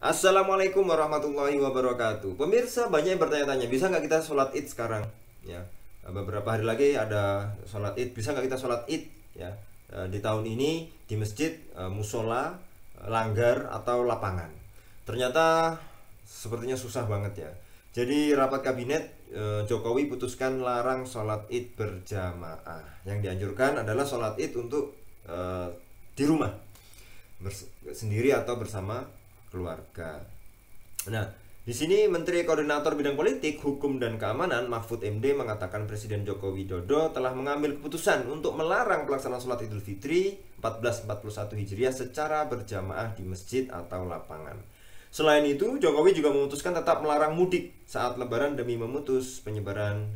Assalamualaikum warahmatullahi wabarakatuh. Pemirsa banyak yang bertanya-tanya, bisa nggak kita sholat id sekarang? Ya, beberapa hari lagi ada sholat id. Bisa nggak kita sholat id? Ya, di tahun ini di masjid, musola, langgar atau lapangan. Ternyata sepertinya susah banget ya. Jadi rapat kabinet, Jokowi putuskan larang sholat id berjamaah. Yang dianjurkan adalah sholat id untuk di rumah sendiri atau bersama keluarga. Nah, di sini Menteri Koordinator Bidang Politik, Hukum dan Keamanan Mahfud MD mengatakan Presiden Joko Widodo telah mengambil keputusan untuk melarang pelaksanaan sholat Idul Fitri 1441 Hijriah secara berjamaah di masjid atau lapangan. Selain itu, Jokowi juga memutuskan tetap melarang mudik saat Lebaran demi memutus penyebaran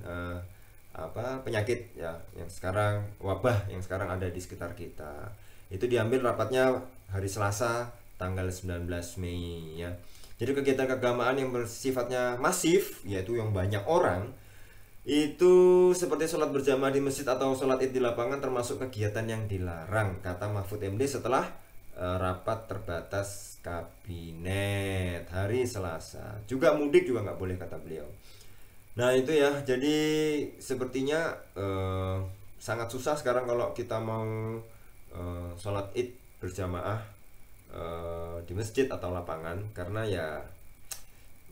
penyakit ya yang sekarang wabah yang sekarang ada di sekitar kita. Itu diambil rapatnya hari Selasa tanggal 19 Mei ya. Jadi kegiatan keagamaan yang bersifatnya masif, yaitu yang banyak orang, itu seperti sholat berjamaah di masjid atau sholat id di lapangan termasuk kegiatan yang dilarang, kata Mahfud MD setelah rapat terbatas kabinet hari Selasa. Juga mudik juga nggak boleh, kata beliau. Nah itu ya, jadi sepertinya sangat susah sekarang kalau kita mau sholat id berjamaah di masjid atau lapangan, karena ya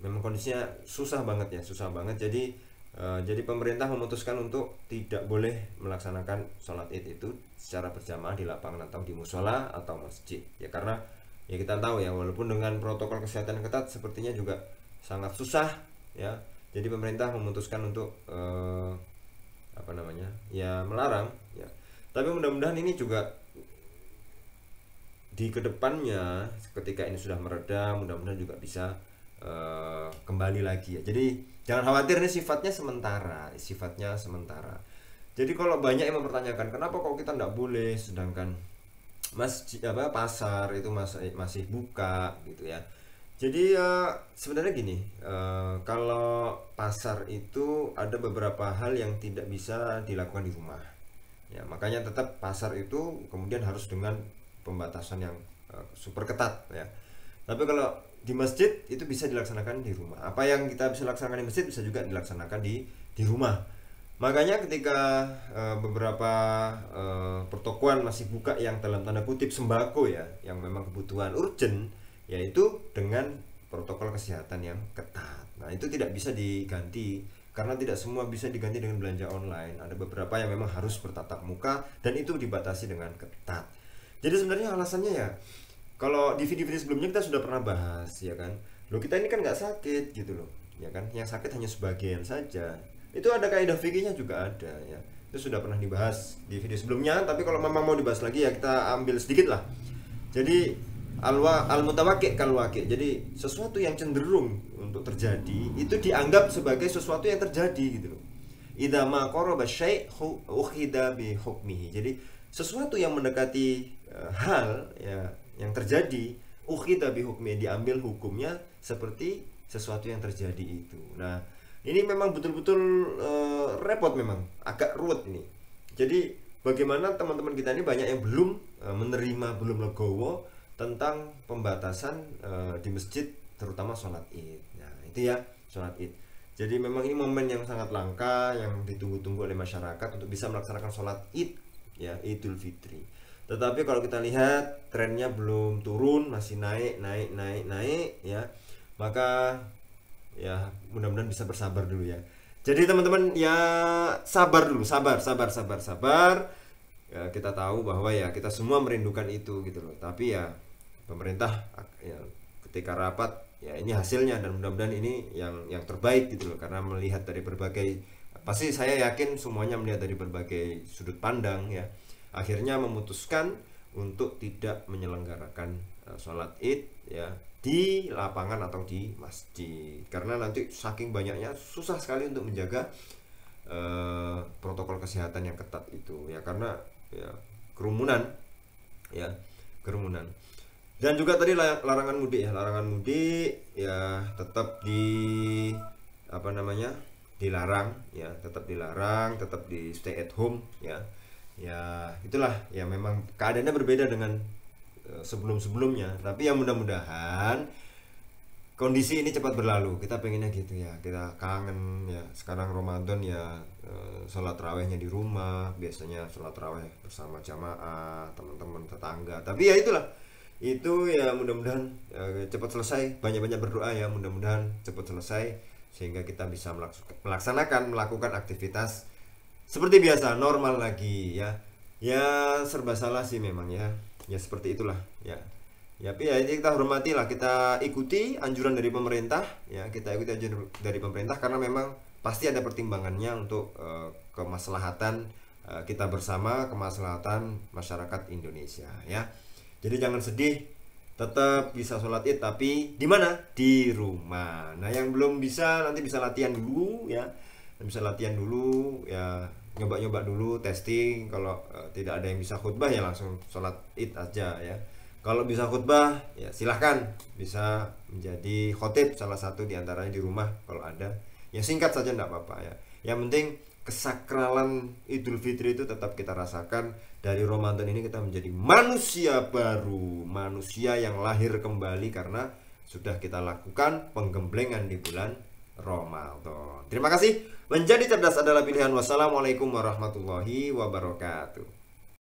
memang kondisinya susah banget ya, susah banget. Jadi pemerintah memutuskan untuk tidak boleh melaksanakan sholat id itu secara berjamaah di lapangan atau di musola atau masjid ya, karena ya kita tahu ya, walaupun dengan protokol kesehatan ketat sepertinya juga sangat susah ya. Jadi pemerintah memutuskan untuk ya melarang ya. Tapi mudah-mudahan ini juga di kedepannya ketika ini sudah mereda, mudah-mudahan juga bisa kembali lagi ya. Jadi jangan khawatir, ini sifatnya sementara. Jadi kalau banyak yang mempertanyakan kenapa kok kita tidak boleh, sedangkan masjid pasar itu masih buka gitu ya. Jadi sebenarnya gini, kalau pasar itu ada beberapa hal yang tidak bisa dilakukan di rumah ya, makanya tetap pasar itu kemudian harus dengan pembatasan yang super ketat ya. Tapi kalau di masjid itu bisa dilaksanakan di rumah. Apa yang kita bisa laksanakan di masjid bisa juga dilaksanakan di rumah. Makanya ketika beberapa pertokoan masih buka yang dalam tanda kutip sembako ya, yang memang kebutuhan urgent, yaitu dengan protokol kesehatan yang ketat. Nah itu tidak bisa diganti, karena tidak semua bisa diganti dengan belanja online. Ada beberapa yang memang harus bertatap muka dan itu dibatasi dengan ketat. Jadi sebenarnya alasannya ya, kalau di video-video sebelumnya kita sudah pernah bahas ya kan, loh kita ini kan nggak sakit gitu loh ya kan, yang sakit hanya sebagian saja. Itu ada kaidah fikihnya juga ada ya, itu sudah pernah dibahas di video sebelumnya. Tapi kalau memang mau dibahas lagi ya kita ambil sedikit lah. Jadi al mutawakki kal waqi, jadi sesuatu yang cenderung untuk terjadi itu dianggap sebagai sesuatu yang terjadi gitu loh. Idza ma qaraba syai' ukhida bi hukmihi. Jadi sesuatu yang mendekati hal ya yang terjadi, ukhida bi hukmi, diambil hukumnya seperti sesuatu yang terjadi itu. Nah ini memang betul-betul repot, memang agak ruwet ini. Jadi bagaimana teman-teman kita ini banyak yang belum menerima, belum legowo tentang pembatasan di masjid, terutama sholat id. Nah itu ya, sholat id. Jadi memang ini momen yang sangat langka, yang ditunggu-tunggu oleh masyarakat untuk bisa melaksanakan sholat id ya, Idul Fitri. Tetapi kalau kita lihat trennya belum turun, masih naik ya. Maka ya mudah-mudahan bisa bersabar dulu ya. Jadi teman-teman ya sabar dulu, sabar. Ya, kita tahu bahwa ya kita semua merindukan itu gitu loh. Tapi ya pemerintah ya ketika rapat ya ini hasilnya, dan mudah-mudahan ini yang terbaik gitu loh, karena melihat dari berbagai, pasti saya yakin semuanya melihat dari berbagai sudut pandang ya, akhirnya memutuskan untuk tidak menyelenggarakan sholat id ya di lapangan atau di masjid, karena nanti saking banyaknya susah sekali untuk menjaga protokol kesehatan yang ketat itu ya, karena ya kerumunan. Dan juga tadi larangan mudik ya tetap dilarang ya, tetap di stay at home ya. Ya itulah ya, memang keadaannya berbeda dengan sebelum-sebelumnya. Tapi ya mudah-mudahan kondisi ini cepat berlalu. Kita pengennya gitu ya, kita kangen ya. Sekarang Ramadan ya, sholat tarawihnya di rumah, biasanya sholat tarawih bersama jamaah, teman-teman, tetangga. Tapi ya itulah, itu ya mudah-mudahan cepat selesai. Banyak-banyak berdoa ya, mudah-mudahan cepat selesai sehingga kita bisa melakukan aktivitas seperti biasa, normal lagi ya. Ya serba salah sih memang ya. Ya seperti itulah ya. Ya, tapi ya ini kita hormati lah, kita ikuti anjuran dari pemerintah ya, kita ikuti anjuran dari pemerintah karena memang pasti ada pertimbangannya untuk kemaslahatan kita bersama, kemaslahatan masyarakat Indonesia ya. Jadi jangan sedih, tetap bisa sholat id tapi di mana? Di rumah. Nah yang belum bisa nanti bisa latihan dulu ya, bisa latihan dulu ya, nyoba-nyoba dulu, testing. Kalau tidak ada yang bisa khutbah ya langsung sholat id aja ya. Kalau bisa khutbah ya silahkan, bisa menjadi khotib salah satu diantaranya di rumah kalau ada. Ya singkat saja enggak apa-apa ya. Yang penting kesakralan Idul Fitri itu tetap kita rasakan. Dari Ramadan ini kita menjadi manusia baru, manusia yang lahir kembali karena sudah kita lakukan penggemblengan di bulan Ramadan. Terima kasih. Menjadi cerdas adalah pilihan. Wassalamualaikum warahmatullahi wabarakatuh.